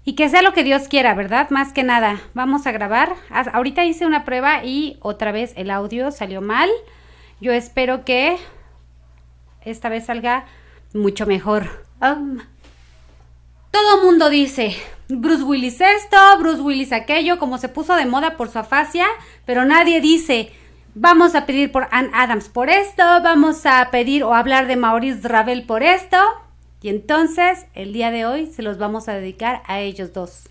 Y que sea lo que Dios quiera, ¿verdad? Más que nada, vamos a grabar. Ahorita hice una prueba y otra vez el audio salió mal. Yo espero que esta vez salga mucho mejor. Todo mundo dice, Bruce Willis esto, Bruce Willis aquello, como se puso de moda por su afasia, pero nadie dice, vamos a pedir por Anne Adams por esto, vamos a pedir o hablar de Maurice Ravel por esto. Y entonces, el día de hoy se los vamos a dedicar a ellos dos.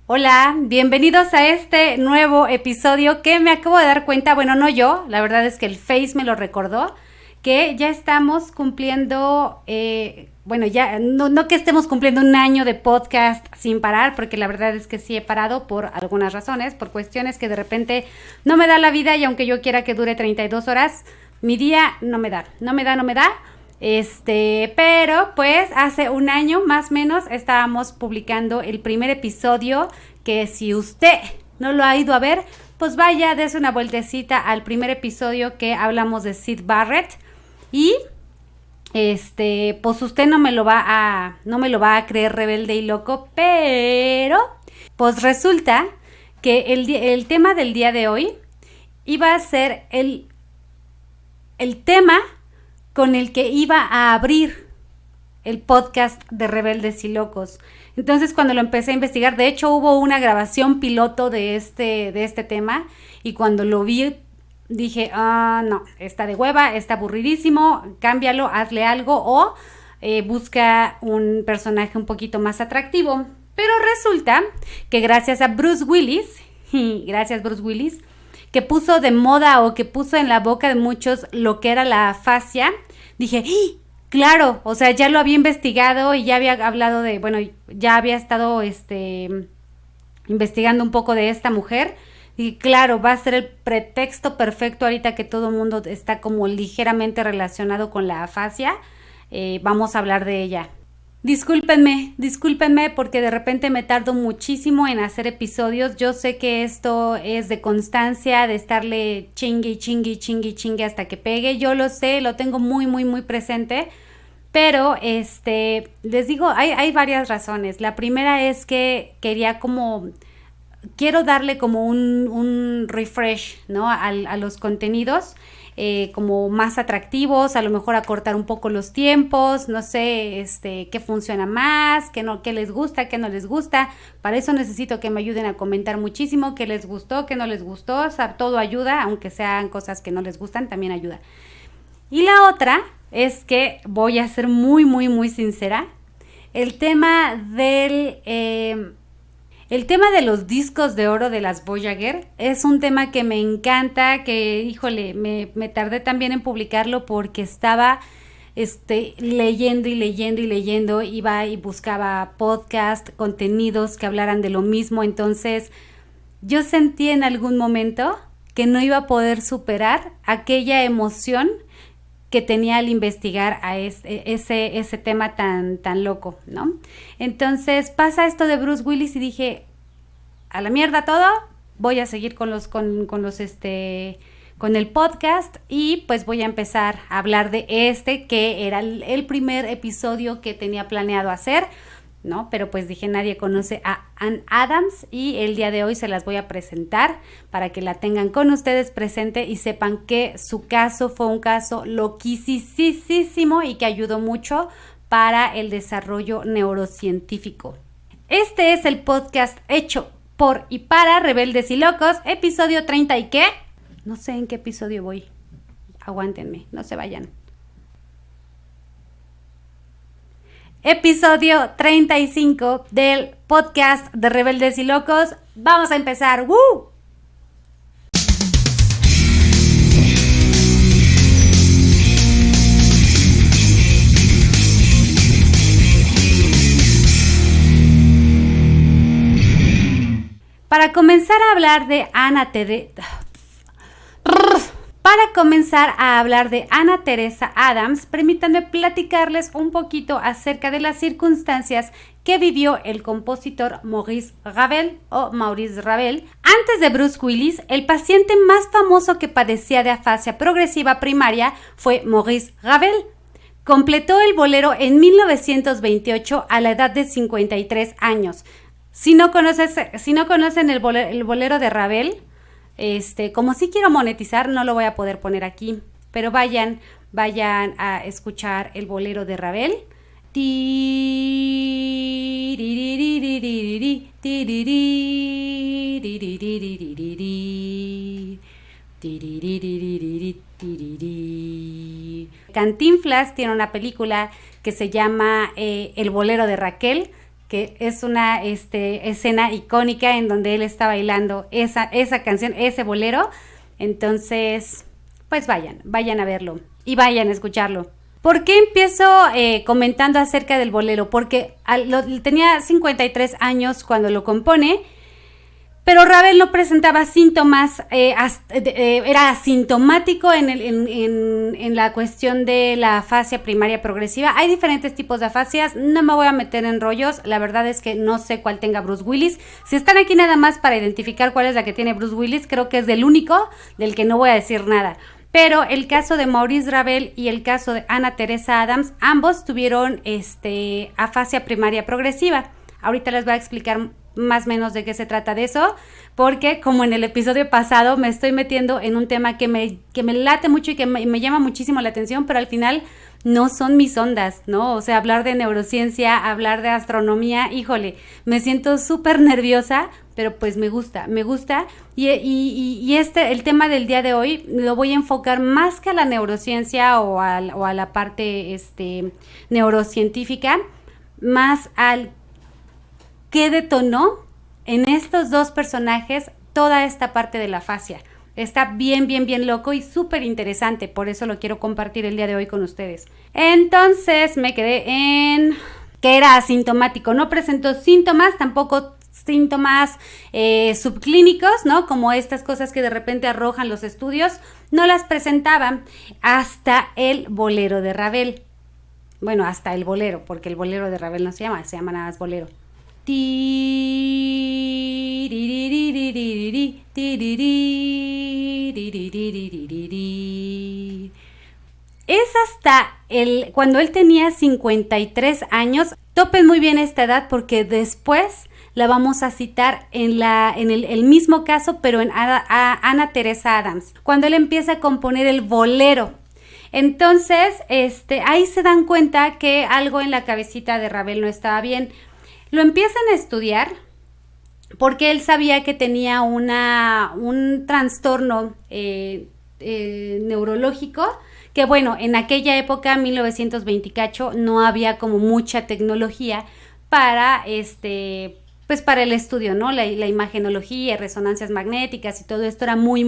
Hola, bienvenidos a este nuevo episodio que me acabo de dar cuenta, bueno, no yo, la verdad es que el Face me lo recordó, que ya estamos cumpliendo, ya no que estemos cumpliendo un año de podcast sin parar, porque la verdad es que sí he parado por algunas razones, por cuestiones que de repente no me da la vida y aunque yo quiera que dure 32 horas, mi día no me da. Pero pues hace un año más o menos estábamos publicando el primer episodio que si usted no lo ha ido a ver, pues vaya, dése una vueltecita al primer episodio que hablamos de Syd Barrett y pues usted no me lo va a creer rebelde y loco, pero pues resulta que el tema del día de hoy iba a ser el tema con el que iba a abrir el podcast de Rebeldes y Locos. Entonces, cuando lo empecé a investigar, de hecho hubo una grabación piloto de este tema y cuando lo vi dije, no, está de hueva, está aburridísimo, cámbialo, hazle algo o busca un personaje un poquito más atractivo. Pero resulta que gracias a Bruce Willis, que puso de moda o que puso en la boca de muchos lo que era la afasia, dije, claro, o sea, ya lo había investigado y ya había hablado ya había estado investigando un poco de esta mujer. Y claro, va a ser el pretexto perfecto ahorita que todo el mundo está como ligeramente relacionado con la afasia. Vamos a hablar de ella. Discúlpenme porque de repente me tardo muchísimo en hacer episodios. Yo sé que esto es de constancia, de estarle chingue hasta que pegue. Yo lo sé, lo tengo muy, muy, muy presente. Pero, les digo, hay varias razones. La primera es que quiero darle como un refresh, ¿no? A los contenidos. Como más atractivos, a lo mejor acortar un poco los tiempos, no sé, qué funciona más, qué les gusta, qué no les gusta. Para eso necesito que me ayuden a comentar muchísimo qué les gustó, qué no les gustó, o sea, todo ayuda, aunque sean cosas que no les gustan, también ayuda. Y la otra es que voy a ser muy, muy, muy sincera. El tema de los discos de oro de las Voyager es un tema que me encanta, que, híjole, me tardé también en publicarlo porque estaba leyendo, iba y buscaba podcast, contenidos que hablaran de lo mismo, entonces yo sentí en algún momento que no iba a poder superar aquella emoción que tenía al investigar a ese tema tan loco, ¿no? Entonces pasa esto de Bruce Willis y dije, a la mierda todo, voy a seguir con el podcast y pues voy a empezar a hablar de que era el primer episodio que tenía planeado hacer, ¿no? Pero pues dije, nadie conoce a Anne Adams y el día de hoy se las voy a presentar para que la tengan con ustedes presente y sepan que su caso fue un caso loquísimo y que ayudó mucho para el desarrollo neurocientífico. Este es el podcast hecho por y para Rebeldes y Locos, episodio 30 y ¿qué? No sé en qué episodio voy. Aguántenme, no se vayan. Episodio 35 del podcast de Rebeldes y Locos. Vamos a empezar. ¡Woo! Para comenzar a hablar de Ana Teresa Adams, permítanme platicarles un poquito acerca de las circunstancias que vivió el compositor Maurice Ravel o Maurice Ravel. Antes de Bruce Willis, el paciente más famoso que padecía de afasia progresiva primaria fue Maurice Ravel. Completó el bolero en 1928 a la edad de 53 años. Si no conocen el bolero de Ravel, como sí quiero monetizar, no lo voy a poder poner aquí, pero vayan a escuchar el bolero de Ravel. Cantinflas tiene una película que se llama El bolero de Raquel, que es una escena icónica en donde él está bailando esa canción, ese bolero. Entonces, pues vayan a verlo y vayan a escucharlo. ¿Por qué empiezo comentando acerca del bolero? Porque tenía 53 años cuando lo compone, pero Ravel no presentaba síntomas, era asintomático en la cuestión de la afasia primaria progresiva. Hay diferentes tipos de afasias, no me voy a meter en rollos, la verdad es que no sé cuál tenga Bruce Willis. Si están aquí nada más para identificar cuál es la que tiene Bruce Willis, creo que es del único del que no voy a decir nada. Pero el caso de Maurice Ravel y el caso de Anna Teresa Adams, ambos tuvieron afasia primaria progresiva. Ahorita les voy a explicar más o menos de qué se trata de eso, porque como en el episodio pasado me estoy metiendo en un tema que me late mucho y que me llama muchísimo la atención, pero al final no son mis ondas, ¿no? O sea, hablar de neurociencia, hablar de astronomía, híjole, me siento súper nerviosa, pero pues me gusta, y el tema del día de hoy lo voy a enfocar más que a la neurociencia o a la parte neurocientífica, más al qué detonó en estos dos personajes toda esta parte de la afasia. Está bien loco y súper interesante, por eso lo quiero compartir el día de hoy con ustedes. Entonces me quedé en que era asintomático, no presentó síntomas, tampoco síntomas subclínicos, ¿no? Como estas cosas que de repente arrojan los estudios, no las presentaban hasta el bolero de Ravel. Bueno, hasta el bolero, porque el bolero de Ravel no se llama nada más bolero. Es hasta cuando él tenía 53 años. Topen muy bien esta edad porque después la vamos a citar en el mismo caso, pero en Anna Teresa Adams, cuando él empieza a componer el bolero. Entonces, ahí se dan cuenta que algo en la cabecita de Ravel no estaba bien. Lo empiezan a estudiar porque él sabía que tenía un trastorno neurológico, que bueno, en aquella época, 1920 cacho, no había como mucha tecnología para pues para el estudio, ¿no? La imagenología, resonancias magnéticas y todo esto era muy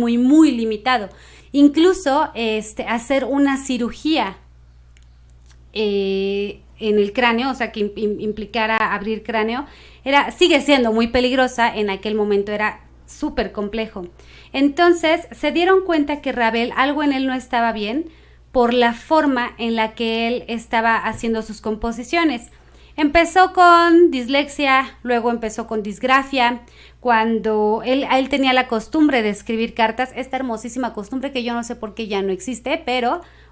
limitado. Incluso hacer una cirugía en el cráneo, o sea, que implicara abrir cráneo, sigue siendo muy peligrosa, en aquel momento era súper complejo. Entonces se dieron cuenta que Ravel, algo en él no estaba bien por la forma en la que él estaba haciendo sus composiciones. Empezó con dislexia, luego empezó con disgrafia, cuando él tenía la costumbre de escribir cartas, esta hermosísima costumbre que yo no sé por qué ya no existe,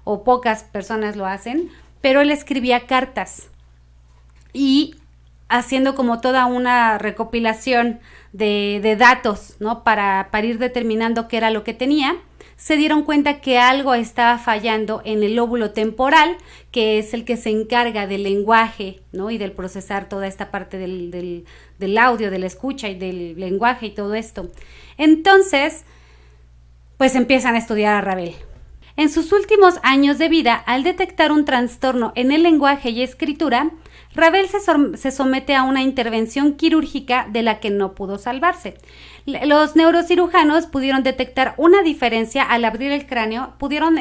o pocas personas lo hacen, pero él escribía cartas y haciendo como toda una recopilación de datos, ¿no? Para ir determinando qué era lo que tenía. Se dieron cuenta que algo estaba fallando en el lóbulo temporal, que es el que se encarga del lenguaje, ¿no? Y del procesar toda esta parte del audio, de la escucha y del lenguaje y todo esto. Entonces, pues empiezan a estudiar a Ravel. En sus últimos años de vida, al detectar un trastorno en el lenguaje y escritura, Ravel se somete a una intervención quirúrgica de la que no pudo salvarse. Los neurocirujanos pudieron detectar una diferencia al abrir el cráneo, pudieron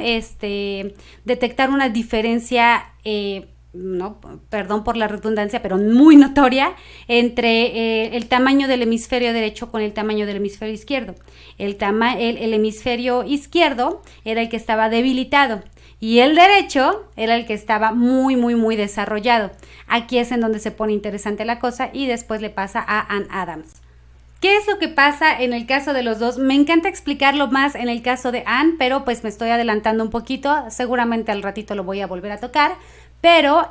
detectar una diferencia, no, perdón por la redundancia, pero muy notoria, entre el tamaño del hemisferio derecho con el tamaño del hemisferio izquierdo. El hemisferio izquierdo era el que estaba debilitado y el derecho era el que estaba muy desarrollado. Aquí es en donde se pone interesante la cosa y después le pasa a Anne Adams. ¿Qué es lo que pasa en el caso de los dos? Me encanta explicarlo más en el caso de Anne, pero pues me estoy adelantando un poquito. Seguramente al ratito lo voy a volver a tocar. Pero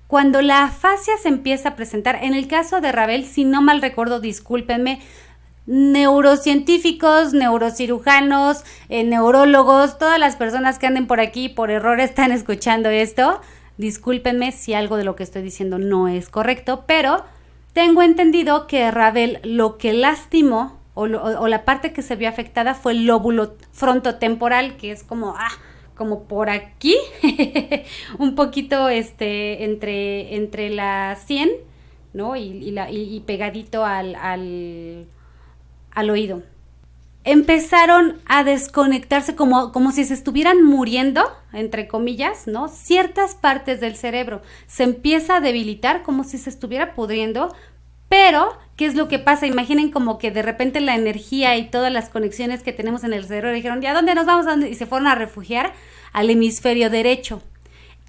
Cuando la afasia se empieza a presentar, en el caso de Ravel, si no mal recuerdo, discúlpenme, neurocientíficos, neurocirujanos, neurólogos, todas las personas que anden por aquí por error están escuchando esto, discúlpenme si algo de lo que estoy diciendo no es correcto, pero tengo entendido que Ravel lo que lastimó o la parte que se vio afectada fue el lóbulo frontotemporal, que es como por aquí, un poquito entre la sien, ¿no? Y pegadito al oído. Empezaron a desconectarse como si se estuvieran muriendo, entre comillas, ¿no? Ciertas partes del cerebro se empieza a debilitar como si se estuviera pudriendo, pero ¿qué es lo que pasa? Imaginen como que de repente la energía y todas las conexiones que tenemos en el cerebro dijeron, ¿ya dónde nos vamos? Y se fueron a refugiar al hemisferio derecho.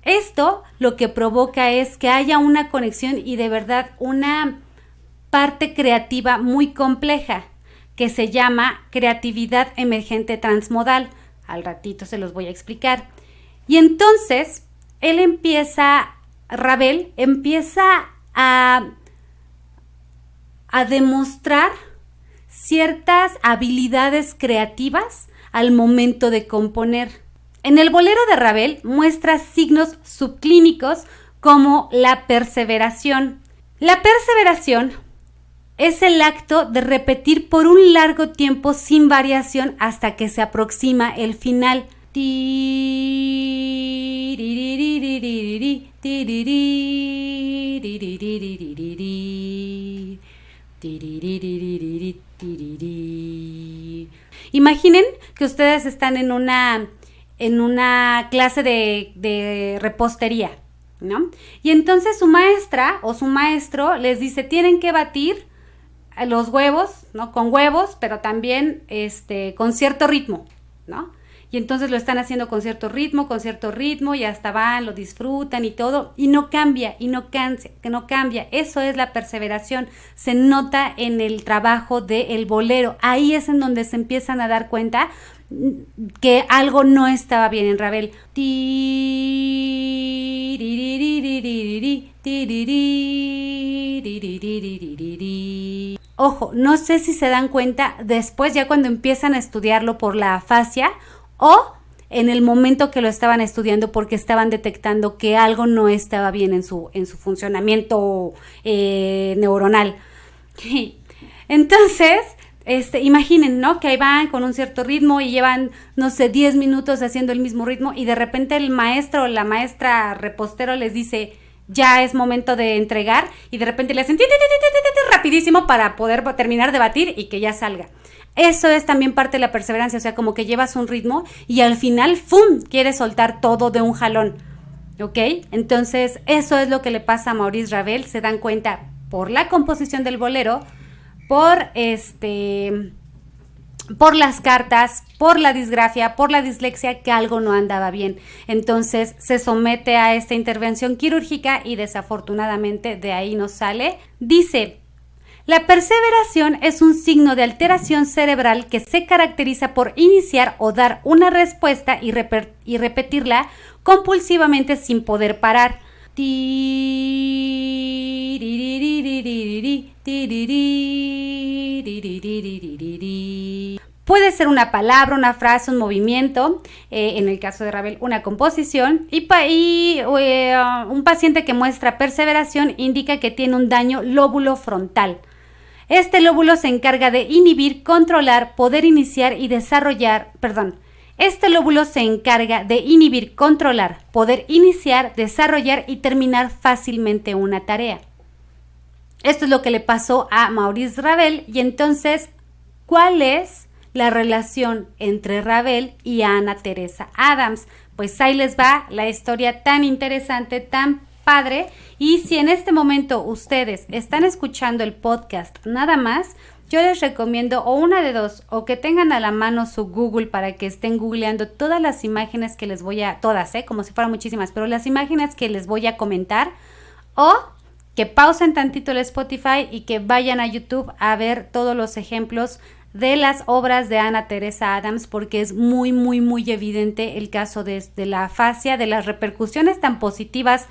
Esto lo que provoca es que haya una conexión y de verdad una parte creativa muy compleja, que se llama creatividad emergente transmodal. Al ratito se los voy a explicar. Y entonces, Ravel empieza a demostrar ciertas habilidades creativas al momento de componer. En el bolero de Ravel muestra signos subclínicos como la perseveración. La perseveración es el acto de repetir por un largo tiempo sin variación hasta que se aproxima el final. Imaginen que ustedes están en una clase de repostería, ¿no? Y entonces su maestra o su maestro les dice, tienen que batir los huevos, ¿no? Con huevos, pero también con cierto ritmo, ¿no? Y entonces lo están haciendo con cierto ritmo, y hasta van, lo disfrutan y todo, y no cambia, que no cambia. Eso es la perseveración, se nota en el trabajo del bolero. Ahí es en donde se empiezan a dar cuenta que algo no estaba bien en Ravel. Ojo, no sé si se dan cuenta después, ya cuando empiezan a estudiarlo por la afasia, o en el momento que lo estaban estudiando porque estaban detectando que algo no estaba bien en su funcionamiento neuronal. Entonces, imaginen, ¿no? Que ahí van con un cierto ritmo y llevan, no sé, 10 minutos haciendo el mismo ritmo y de repente el maestro o la maestra repostero les dice, ya es momento de entregar, y de repente le hacen rapidísimo para poder terminar de batir y que ya salga. Eso es también parte de la perseverancia, o sea, como que llevas un ritmo y al final, ¡fum!, quieres soltar todo de un jalón, ¿ok? Entonces, eso es lo que le pasa a Maurice Ravel, se dan cuenta por la composición del bolero, por las cartas, por la disgrafia, por la dislexia, que algo no andaba bien. Entonces se somete a esta intervención quirúrgica y desafortunadamente de ahí no sale. Dice, la perseveración es un signo de alteración cerebral que se caracteriza por iniciar o dar una respuesta y repetirla compulsivamente sin poder parar. Puede ser una palabra, una frase, un movimiento, en el caso de Ravel, una composición, y un paciente que muestra perseveración indica que tiene un daño lóbulo frontal. Este lóbulo se encarga de inhibir, controlar, poder iniciar y desarrollar, Este lóbulo se encarga de inhibir, controlar, poder iniciar, desarrollar y terminar fácilmente una tarea. Esto es lo que le pasó a Maurice Ravel. Y entonces, ¿cuál es la relación entre Ravel y Anna Teresa Adams? Pues ahí les va la historia tan interesante, tan padre. Y si en este momento ustedes están escuchando el podcast nada más, yo les recomiendo o una de dos, o que tengan a la mano su Google para que estén googleando todas las imágenes que les voy a, todas, como si fueran muchísimas, pero las imágenes que les voy a comentar, o que pausen tantito el Spotify y que vayan a YouTube a ver todos los ejemplos de las obras de Anna Teresa Adams porque es muy, muy, muy evidente el caso de la afasia, de las repercusiones tan positivas,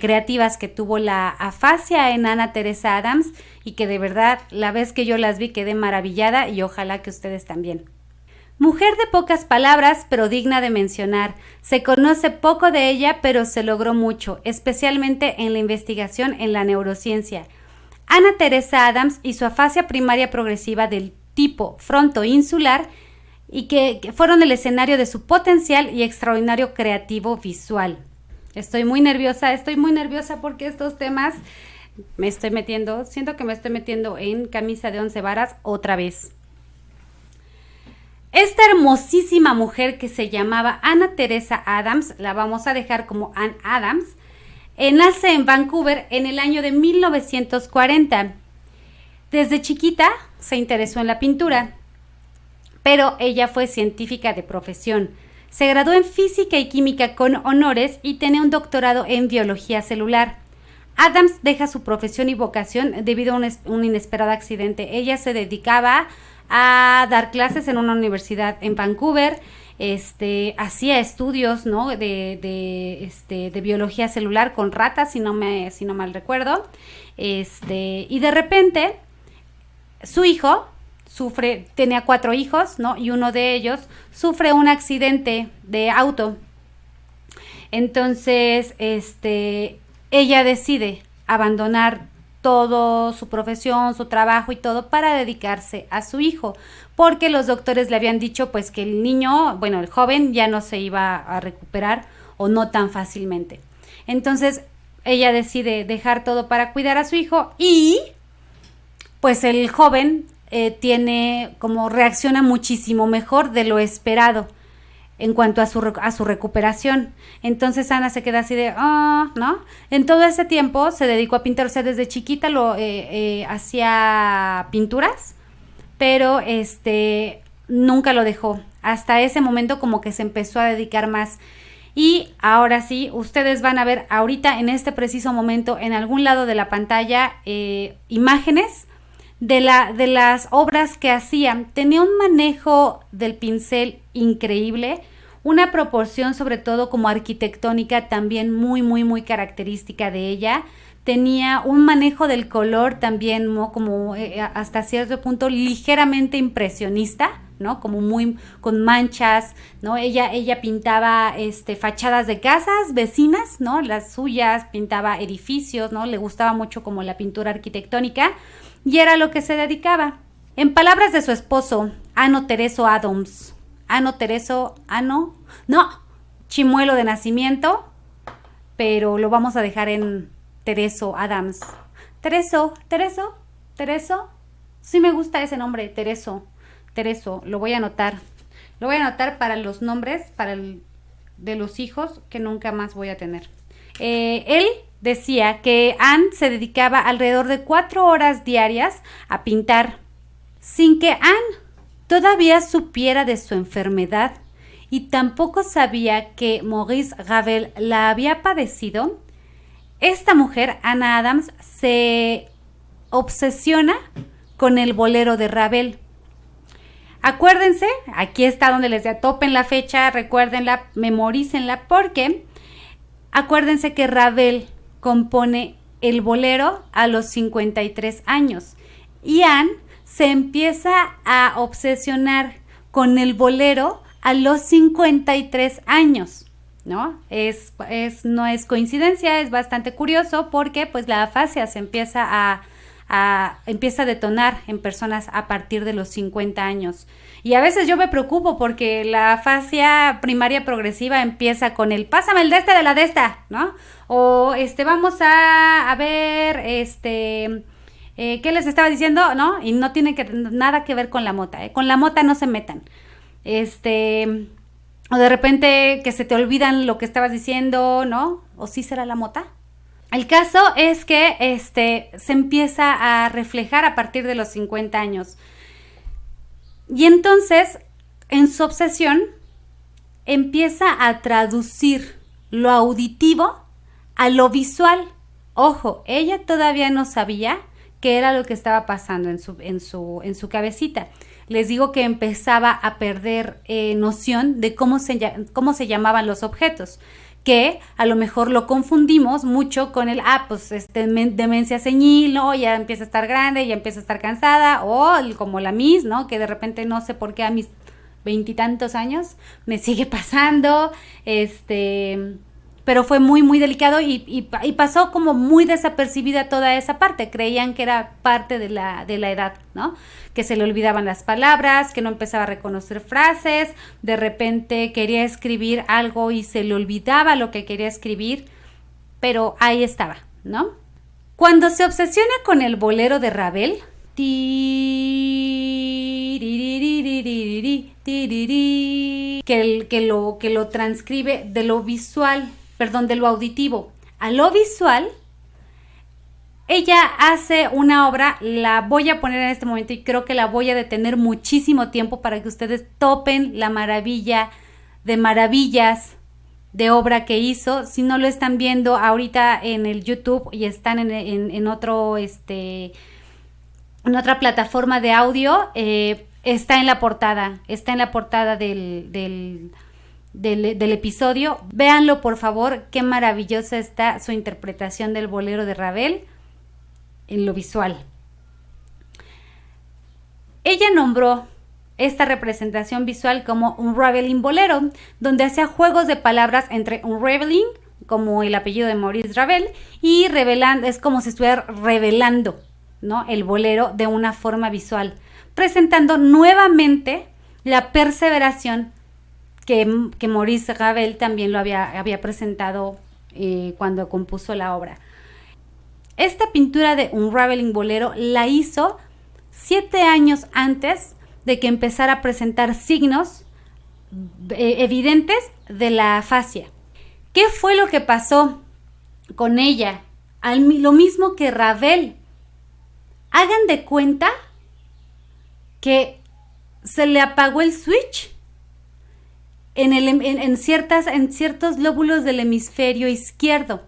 creativas que tuvo la afasia en Anna Teresa Adams y que de verdad la vez que yo las vi quedé maravillada y ojalá que ustedes también. Mujer de pocas palabras, pero digna de mencionar. Se conoce poco de ella, pero se logró mucho, especialmente en la investigación en la neurociencia. Anna Teresa Adams y su afasia primaria progresiva del tipo frontoinsular y que fueron el escenario de su potencial y extraordinario creativo visual. Estoy muy nerviosa porque estos temas siento que me estoy metiendo en camisa de 11 varas otra vez. Esta hermosísima mujer que se llamaba Anna Teresa Adams, la vamos a dejar como Ann Adams, nace en Vancouver en el año de 1940. Desde chiquita se interesó en la pintura, pero ella fue científica de profesión. Se graduó en física y química con honores y tenía un doctorado en biología celular. Adams deja su profesión y vocación debido a un inesperado accidente. Ella se dedicaba a dar clases en una universidad en Vancouver, hacía estudios, ¿no? de biología celular con ratas, si no mal recuerdo, y de repente su hijo tenía 4 hijos, ¿no? Y uno de ellos sufre un accidente de auto. Entonces, ella decide abandonar todo su profesión, su trabajo y todo para dedicarse a su hijo, porque los doctores le habían dicho pues que el joven ya no se iba a recuperar o no tan fácilmente. Entonces ella decide dejar todo para cuidar a su hijo y pues el joven reacciona muchísimo mejor de lo esperado en cuanto a su recuperación. Entonces Ana se queda así de, ¿no? En todo ese tiempo se dedicó a pintar, o sea, desde chiquita hacía pinturas, pero nunca lo dejó. Hasta ese momento como que se empezó a dedicar más. Y ahora sí, ustedes van a ver ahorita en este preciso momento en algún lado de la pantalla imágenes de las obras que hacía. Tenía un manejo del pincel increíble, una proporción sobre todo como arquitectónica también muy, muy, muy característica de ella. Tenía un manejo del color también, ¿no? Como hasta cierto punto ligeramente impresionista, ¿no? Como muy con manchas, ¿no? Ella pintaba fachadas de casas vecinas, ¿no? Las suyas, pintaba edificios, ¿no? Le gustaba mucho como la pintura arquitectónica y era lo que se dedicaba. En palabras de su esposo, Chimuelo de nacimiento, pero lo vamos a dejar en Tereso Adams. Tereso, sí me gusta ese nombre, Tereso, lo voy a anotar. Lo voy a anotar para los nombres, de los hijos que nunca más voy a tener. Él decía que Anne se dedicaba alrededor de 4 horas diarias a pintar, sin que Anne todavía supiera de su enfermedad y tampoco sabía que Maurice Ravel la había padecido. Esta mujer, Anna Adams, se obsesiona con el bolero de Ravel. Acuérdense, aquí está donde les topen la fecha, recuérdenla, memorícenla, porque acuérdense que Ravel compone el bolero a los 53 años y Anne se empieza a obsesionar con el bolero a los 53 años, ¿no? No es coincidencia, es bastante curioso porque pues la afasia se empieza a detonar en personas a partir de los 50 años. Y a veces yo me preocupo porque la afasia primaria progresiva empieza con el pásame el de la de esta, ¿no? O vamos a ver, ¿qué les estaba diciendo? ¿No? Y no tiene nada que ver con la mota, ¿eh? Con la mota no se metan. O de repente que se te olvidan lo que estabas diciendo, ¿no? ¿O sí será la mota? El caso es que se empieza a reflejar a partir de los 50 años. Y entonces, en su obsesión, empieza a traducir lo auditivo a lo visual. Ojo, ella todavía no sabía qué era lo que estaba pasando en su cabecita. Les digo que empezaba a perder noción de cómo se llamaban los objetos, que a lo mejor lo confundimos mucho con pues demencia senil, ¿no? Ya empieza a estar grande, ya empieza a estar cansada, o como la Miss, ¿no? Que de repente no sé por qué a mis 20 años me sigue pasando, pero fue muy, muy delicado y pasó como muy desapercibida toda esa parte. Creían que era parte de la edad, ¿no? Que se le olvidaban las palabras, que no empezaba a reconocer frases, de repente quería escribir algo y se le olvidaba lo que quería escribir, pero ahí estaba, ¿no? Cuando se obsesiona con el bolero de Ravel, que lo transcribe de lo visual, de lo auditivo a lo visual, ella hace una obra, la voy a poner en este momento y creo que la voy a detener muchísimo tiempo para que ustedes topen la maravilla de maravillas de obra que hizo. Si no lo están viendo ahorita en el YouTube y están en otro, en otra plataforma de audio, está en la portada del episodio. Véanlo, por favor, qué maravillosa está su interpretación del bolero de Ravel en lo visual. Ella nombró esta representación visual como un Ravelin bolero, donde hacía juegos de palabras entre un Ravelin, como el apellido de Maurice Ravel, y revelando, es como si estuviera revelando, ¿no?, el bolero de una forma visual, presentando nuevamente la perseveración que Maurice Ravel también lo había presentado cuando compuso la obra. Esta pintura de un Ravelin bolero la hizo 7 años antes de que empezara a presentar signos evidentes de la afasia. ¿Qué fue lo que pasó con ella? Lo mismo que Ravel. Hagan de cuenta que se le apagó el switch en ciertos lóbulos del hemisferio izquierdo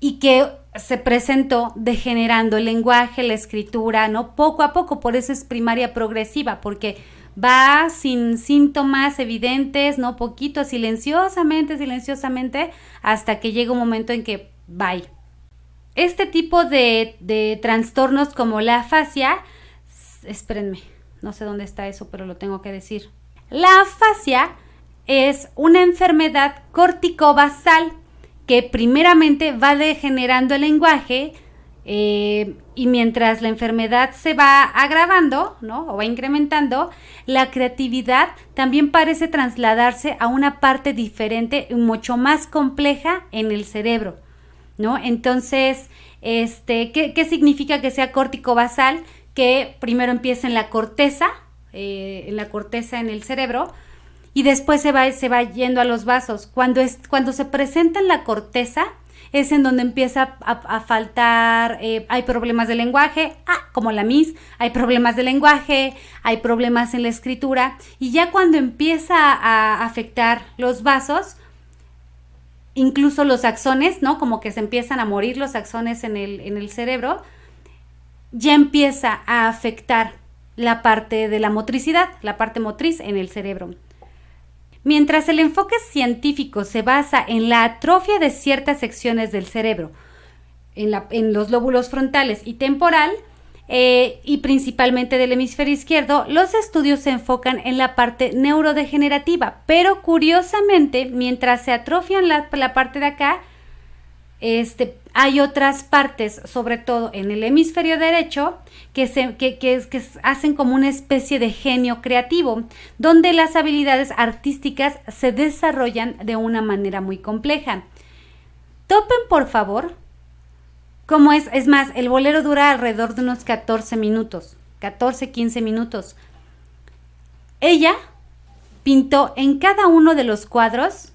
y que se presentó degenerando el lenguaje, la escritura, ¿no? Poco a poco, por eso es primaria progresiva, porque va sin síntomas evidentes, ¿no? Poquito, silenciosamente, hasta que llega un momento en que bye. Este tipo de trastornos como la afasia, espérenme, no sé dónde está eso, pero lo tengo que decir. La afasia es una enfermedad corticobasal que primeramente va degenerando el lenguaje y mientras la enfermedad se va agravando, ¿no?, o va incrementando, la creatividad también parece trasladarse a una parte diferente y mucho más compleja en el cerebro, ¿no? Entonces, ¿qué significa que sea corticobasal? Que primero empieza en la corteza en el cerebro, y después se va yendo a los vasos. Cuando se presenta en la corteza es en donde empieza a faltar, hay problemas de lenguaje, como la Miss, hay problemas de lenguaje, hay problemas en la escritura, y ya cuando empieza a afectar los vasos, incluso los axones, ¿no?, como que se empiezan a morir los axones en el cerebro, ya empieza a afectar la parte de la motricidad, la parte motriz en el cerebro. Mientras el enfoque científico se basa en la atrofia de ciertas secciones del cerebro, en los lóbulos frontales y temporal, y principalmente del hemisferio izquierdo, los estudios se enfocan en la parte neurodegenerativa, pero curiosamente, mientras se atrofian la parte de acá, hay otras partes, sobre todo en el hemisferio derecho, que hacen como una especie de genio creativo, donde las habilidades artísticas se desarrollan de una manera muy compleja. Topen, por favor, cómo es más, el bolero dura alrededor de unos 14 minutos, 15 minutos. Ella pintó en cada uno de los cuadros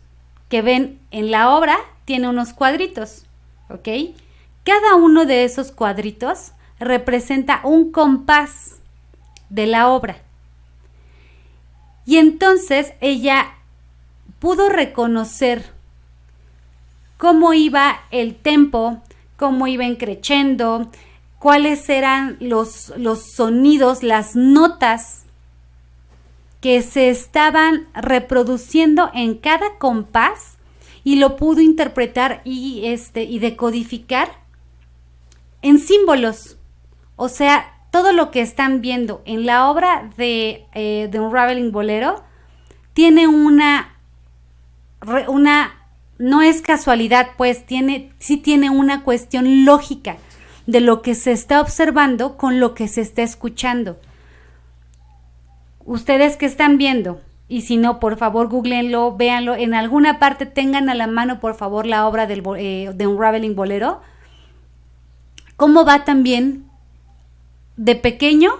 que ven en la obra, tiene unos cuadritos, ¿ok? Cada uno de esos cuadritos representa un compás de la obra. Y entonces ella pudo reconocer cómo iba el tempo, cómo iba creciendo, cuáles eran los sonidos, las notas que se estaban reproduciendo en cada compás, y lo pudo interpretar y decodificar en símbolos. O sea, todo lo que están viendo en la obra de Unraveling Bolero tiene una no es casualidad, pues sí tiene una cuestión lógica de lo que se está observando con lo que se está escuchando. Ustedes que están viendo, y si no, por favor, googleenlo, véanlo, en alguna parte tengan a la mano, por favor, la obra de Unraveling Bolero, cómo va también de pequeño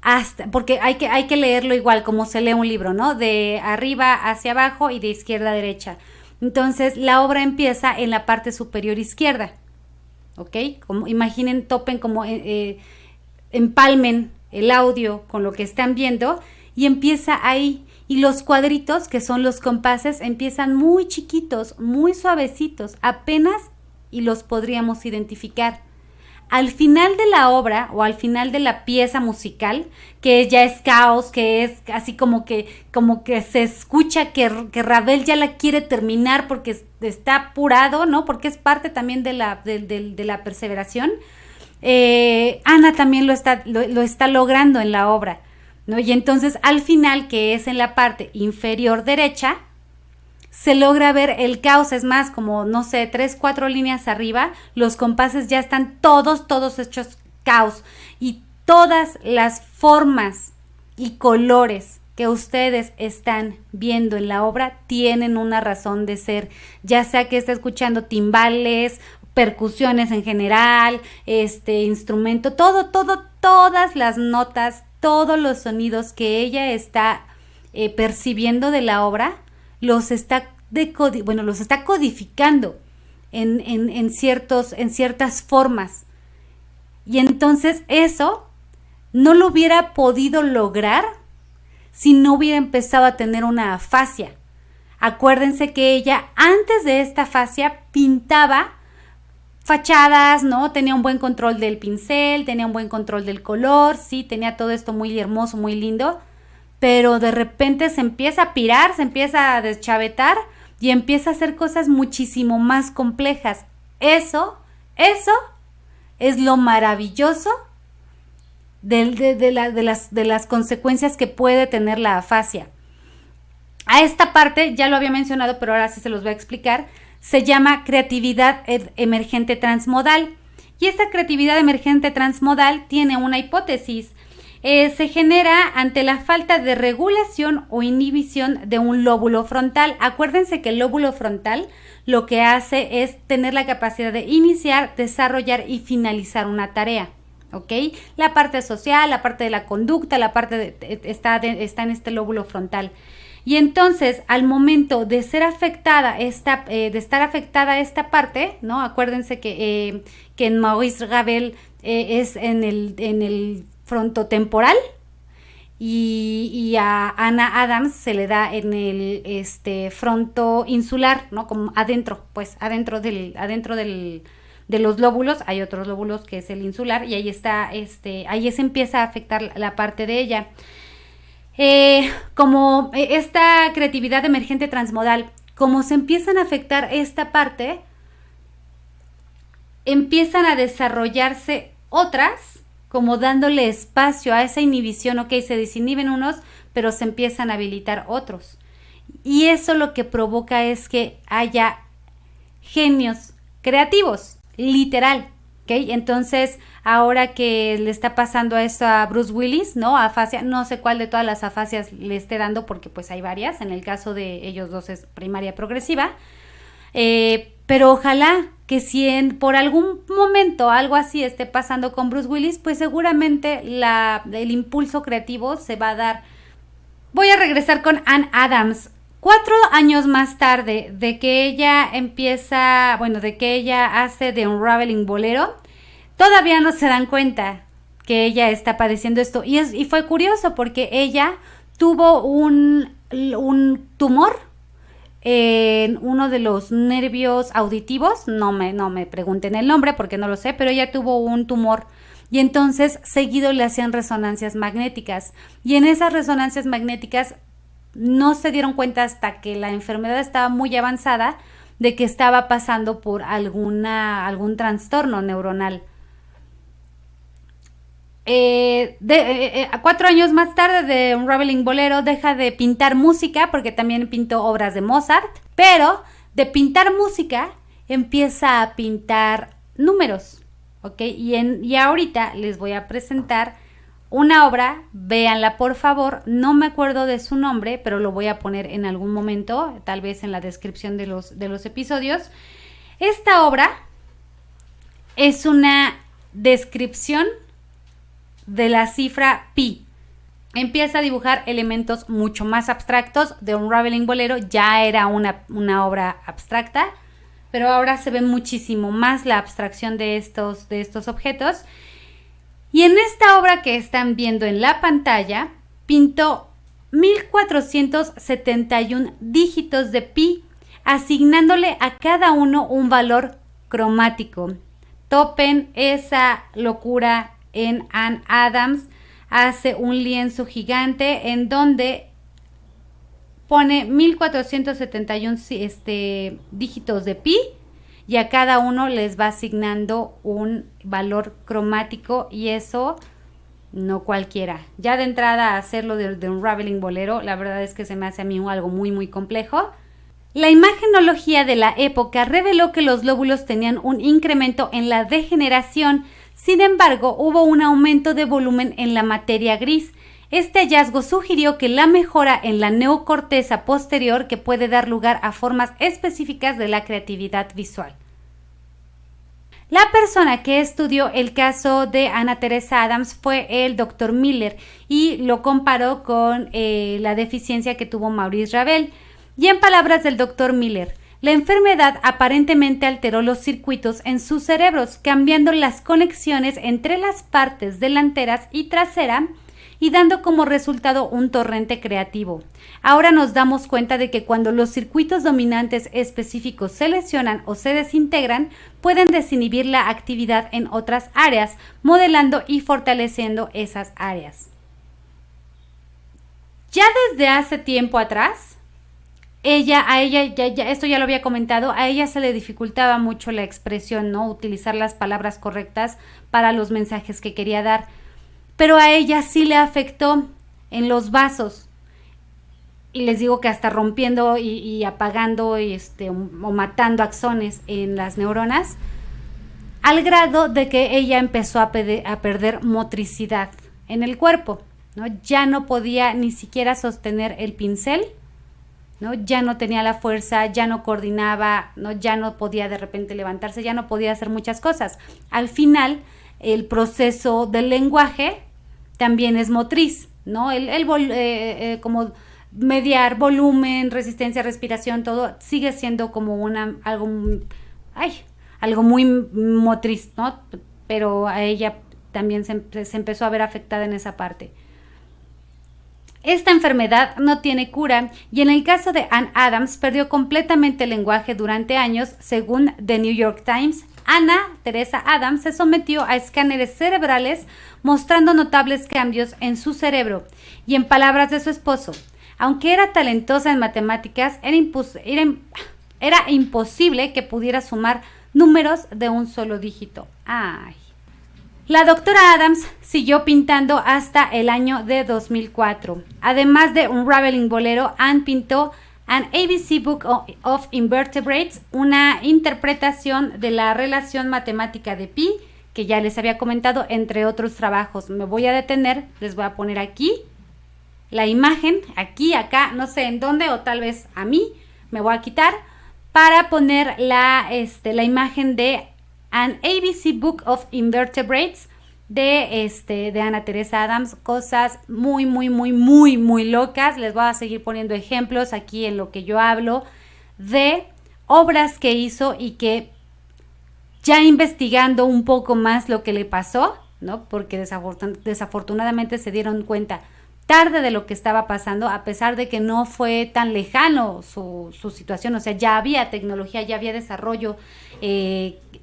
hasta, porque hay que leerlo igual como se lee un libro, ¿no? De arriba hacia abajo y de izquierda a derecha. Entonces, la obra empieza en la parte superior izquierda, ¿ok? Como, imaginen, topen como empalmen el audio con lo que están viendo y empieza ahí. Y los cuadritos, que son los compases, empiezan muy chiquitos, muy suavecitos, apenas, y los podríamos identificar. Al final de la obra o al final de la pieza musical, que ya es caos, que es así como que se escucha que Ravel ya la quiere terminar porque está apurado, ¿no? Porque es parte también de la perseveración. Ana también lo está logrando en la obra, ¿no? Y entonces al final, que es en la parte inferior derecha, se logra ver el caos, es más, como, no sé, 3, 4 líneas arriba, los compases ya están todos hechos caos, y todas las formas y colores que ustedes están viendo en la obra tienen una razón de ser, ya sea que esté escuchando timbales, percusiones en general, instrumento, todas las notas, todos los sonidos que ella está percibiendo de la obra, los está codificando en ciertas formas. Y entonces eso no lo hubiera podido lograr si no hubiera empezado a tener una afasia. Acuérdense que ella, antes de esta afasia, pintaba fachadas, ¿no? Tenía un buen control del pincel, tenía un buen control del color, sí, tenía todo esto muy hermoso, muy lindo, pero de repente se empieza a pirar, se empieza a deschavetar y empieza a hacer cosas muchísimo más complejas. Eso es lo maravilloso de las consecuencias que puede tener la afasia. A esta parte, ya lo había mencionado, pero ahora sí se los voy a explicar, se llama creatividad emergente transmodal. Y esta creatividad emergente transmodal tiene una hipótesis. Se genera ante la falta de regulación o inhibición de un lóbulo frontal. Acuérdense que el lóbulo frontal lo que hace es tener la capacidad de iniciar, desarrollar y finalizar una tarea, ¿ok? La parte social, la parte de la conducta, la parte está en este lóbulo frontal. Y entonces, al momento de ser afectada de estar afectada esta parte, ¿no? Acuérdense que en Maurice Ravel es en el frontotemporal, y a Ana Adams se le da en el fronto insular, ¿no? Como adentro de los lóbulos hay otros lóbulos que es el insular, y ahí está, ahí se empieza a afectar la parte de ella. Como esta creatividad emergente transmodal, como se empiezan a afectar esta parte, empiezan a desarrollarse otras, como dándole espacio a esa inhibición. Ok, se desinhiben unos, pero se empiezan a habilitar otros. Y eso lo que provoca es que haya genios creativos, literal. ¿Okay? Entonces, ahora que le está pasando esto a Bruce Willis, ¿no? Afasia, no sé cuál de todas las afasias le esté dando, porque pues hay varias. En el caso de ellos dos es primaria progresiva. Pero ojalá que si por algún momento algo así esté pasando con Bruce Willis, pues seguramente el impulso creativo se va a dar. Voy a regresar con Anne Adams. 4 años más tarde de que ella hace de Unraveling Bolero, todavía no se dan cuenta que ella está padeciendo esto. Y fue curioso porque ella tuvo un tumor en uno de los nervios auditivos, no me pregunten el nombre porque no lo sé, pero ella tuvo un tumor y entonces seguido le hacían resonancias magnéticas y en esas resonancias magnéticas no se dieron cuenta hasta que la enfermedad estaba muy avanzada de que estaba pasando por algún trastorno neuronal. 4 años más tarde de Unraveling Bolero deja de pintar música porque también pintó obras de Mozart, pero de pintar música empieza a pintar números, ¿ok? Y ahorita les voy a presentar una obra, véanla por favor, no me acuerdo de su nombre, pero lo voy a poner en algún momento, tal vez en la descripción de los episodios. Esta obra es una descripción de la cifra pi. Empieza a dibujar elementos mucho más abstractos. De Unraveling Bolero ya era una obra abstracta, pero ahora se ve muchísimo más la abstracción de estos objetos. Y en esta obra que están viendo en la pantalla, pintó 1471 dígitos de pi, asignándole a cada uno un valor cromático. Topen esa locura en Ann Adams. Hace un lienzo gigante en donde pone 1471 dígitos de pi y a cada uno les va asignando un valor cromático y eso no cualquiera. Ya de entrada hacerlo de Unraveling Bolero, la verdad es que se me hace a mí algo muy muy complejo. La imagenología de la época reveló que los lóbulos tenían un incremento en la degeneración. Sin embargo, hubo un aumento de volumen en la materia gris. Este hallazgo sugirió que la mejora en la neocorteza posterior que puede dar lugar a formas específicas de la creatividad visual. La persona que estudió el caso de Anna Teresa Adams fue el Dr. Miller y lo comparó con la deficiencia que tuvo Maurice Ravel. Y en palabras del Dr. Miller, la enfermedad aparentemente alteró los circuitos en sus cerebros, cambiando las conexiones entre las partes delanteras y trasera y dando como resultado un torrente creativo. Ahora nos damos cuenta de que cuando los circuitos dominantes específicos se lesionan o se desintegran, pueden desinhibir la actividad en otras áreas, modelando y fortaleciendo esas áreas. Ya desde hace tiempo atrás, esto ya lo había comentado, a ella se le dificultaba mucho la expresión, ¿no? Utilizar las palabras correctas para los mensajes que quería dar. Pero a ella sí le afectó en los vasos. Y les digo que hasta rompiendo y apagando o matando axones en las neuronas, al grado de que ella empezó a perder motricidad en el cuerpo, ¿no? Ya no podía ni siquiera sostener el pincel, ¿no? Ya no tenía la fuerza, ya no coordinaba, ¿no? Ya no podía de repente levantarse, ya no podía hacer muchas cosas. Al final, el proceso del lenguaje también es motriz, ¿no? Como mediar volumen, resistencia, respiración, todo sigue siendo como algo muy motriz, ¿no? Pero a ella también se empezó a ver afectada en esa parte. Esta enfermedad no tiene cura y en el caso de Ann Adams perdió completamente el lenguaje durante años, según The New York Times. Anna Teresa Adams se sometió a escáneres cerebrales mostrando notables cambios en su cerebro y en palabras de su esposo, aunque era talentosa en matemáticas, era imposible que pudiera sumar números de un solo dígito. ¡Ay! La doctora Adams siguió pintando hasta el año de 2004. Además de Unraveling Bolero, Ann pintó An ABC Book of Invertebrates, una interpretación de la relación matemática de pi, que ya les había comentado, entre otros trabajos. Me voy a detener, les voy a poner aquí la imagen, aquí, acá, no sé en dónde, o tal vez a mí, me voy a quitar, para poner la imagen de An ABC Book of Invertebrates de Anna Teresa Adams. Cosas muy, muy, muy, muy, muy locas. Les voy a seguir poniendo ejemplos aquí en lo que yo hablo de obras que hizo y que ya investigando un poco más lo que le pasó, ¿no? Porque desafortunadamente se dieron cuenta tarde de lo que estaba pasando, a pesar de que no fue tan lejano su situación. O sea, ya había tecnología, ya había desarrollo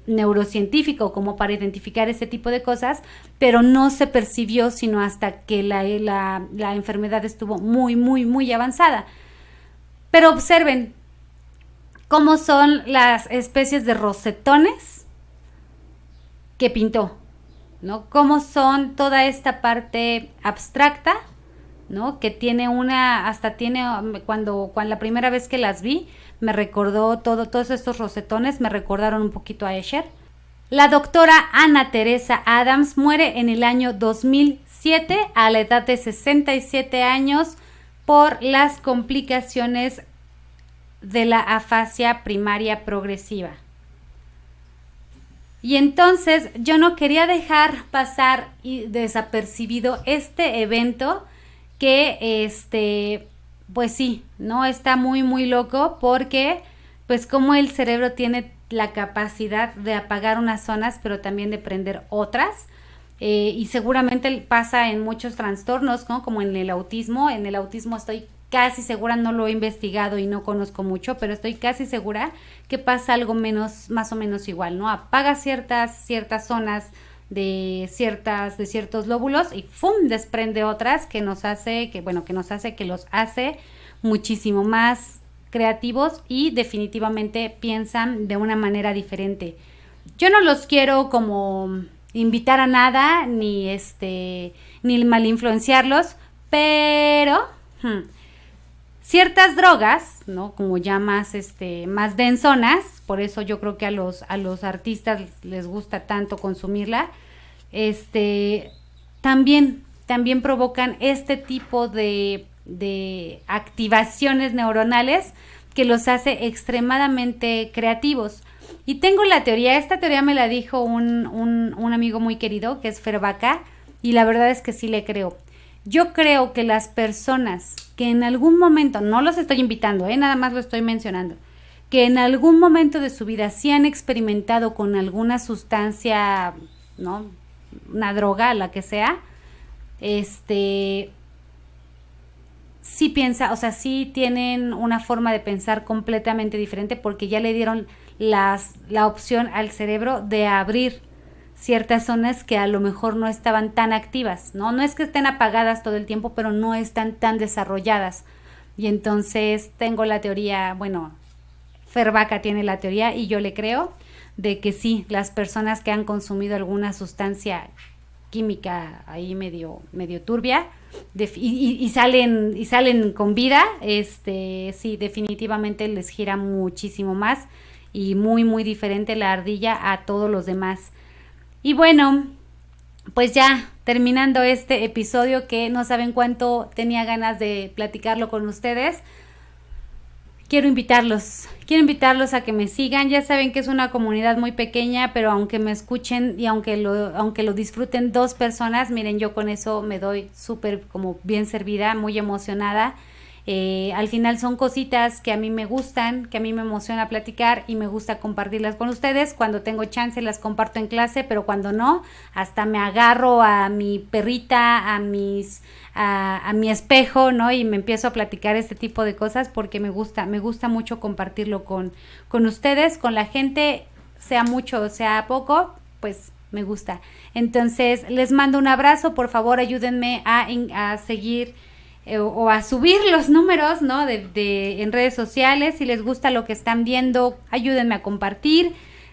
neurocientífico como para identificar este tipo de cosas, pero no se percibió sino hasta que la enfermedad estuvo muy, muy, muy avanzada. Pero observen cómo son las especies de rosetones que pintó, ¿no? Cómo son toda esta parte abstracta, ¿no? Que tiene cuando la primera vez que las vi, me recordó todos estos rosetones, me recordaron un poquito a Escher. La doctora Anna Teresa Adams muere en el año 2007 a la edad de 67 años por las complicaciones de la afasia primaria progresiva. Y entonces yo no quería dejar pasar desapercibido este evento que pues sí, ¿no? Está muy muy loco porque pues como el cerebro tiene la capacidad de apagar unas zonas pero también de prender otras, y seguramente pasa en muchos trastornos, ¿no? Como en el autismo. En el autismo estoy casi segura, no lo he investigado y no conozco mucho, pero estoy casi segura que pasa algo más o menos igual, ¿no? Apaga ciertas zonas de ciertos lóbulos y ¡fum!, desprende otras que los hace muchísimo más creativos y definitivamente piensan de una manera diferente. Yo no los quiero como invitar a nada ni mal influenciarlos, pero ciertas drogas, ¿no? Como ya más densonas, por eso yo creo que a los artistas les gusta tanto consumirla, también provocan este tipo de activaciones neuronales que los hace extremadamente creativos. Y tengo esta teoría me la dijo un amigo muy querido, que es Fer Vaca, y la verdad es que sí le creo. Yo creo que las personas que en algún momento, no los estoy invitando, nada más lo estoy mencionando, que en algún momento de su vida sí han experimentado con alguna sustancia, ¿no? Una droga, la que sea, sí piensa, o sea, sí tienen una forma de pensar completamente diferente porque ya le dieron la opción al cerebro de abrir ciertas zonas que a lo mejor no estaban tan activas, ¿no? No es que estén apagadas todo el tiempo, pero no están tan desarrolladas. Y entonces tengo la teoría, bueno, Fer Vaca tiene la teoría y yo le creo de que sí, las personas que han consumido alguna sustancia química ahí medio turbia y salen con vida, sí, definitivamente les gira muchísimo más y muy muy diferente la ardilla a todos los demás. Y bueno, pues ya terminando este episodio que no saben cuánto tenía ganas de platicarlo con ustedes, quiero invitarlos a que me sigan. Ya saben que es una comunidad muy pequeña, pero aunque me escuchen y aunque lo disfruten 2 personas, miren, yo con eso me doy súper como bien servida, muy emocionada. Al final son cositas que a mí me gustan, que a mí me emociona platicar y me gusta compartirlas con ustedes. Cuando tengo chance las comparto en clase, pero cuando no, hasta me agarro a mi perrita, a mi espejo, ¿no? Y me empiezo a platicar este tipo de cosas porque me gusta mucho compartirlo con ustedes, con la gente, sea mucho o sea poco, pues me gusta. Entonces les mando un abrazo, por favor ayúdenme a seguir o a subir los números, ¿no? en redes sociales. Si les gusta lo que están viendo, ayúdenme a compartir.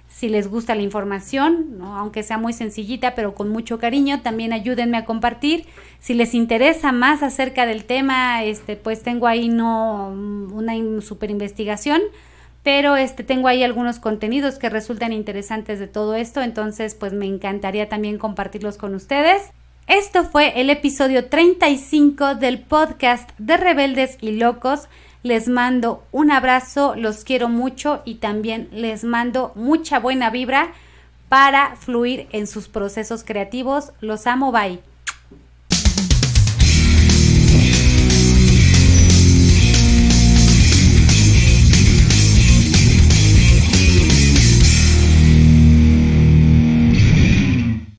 Si les gusta la información, ¿no? Aunque sea muy sencillita, pero con mucho cariño, también ayúdenme a compartir. Si les interesa más acerca del tema, pues tengo ahí una super investigación, pero tengo ahí algunos contenidos que resultan interesantes de todo esto, entonces pues me encantaría también compartirlos con ustedes. Esto fue el episodio 35 del podcast de Rebeldes y Locos. Les mando un abrazo, los quiero mucho y también les mando mucha buena vibra para fluir en sus procesos creativos. Los amo, bye.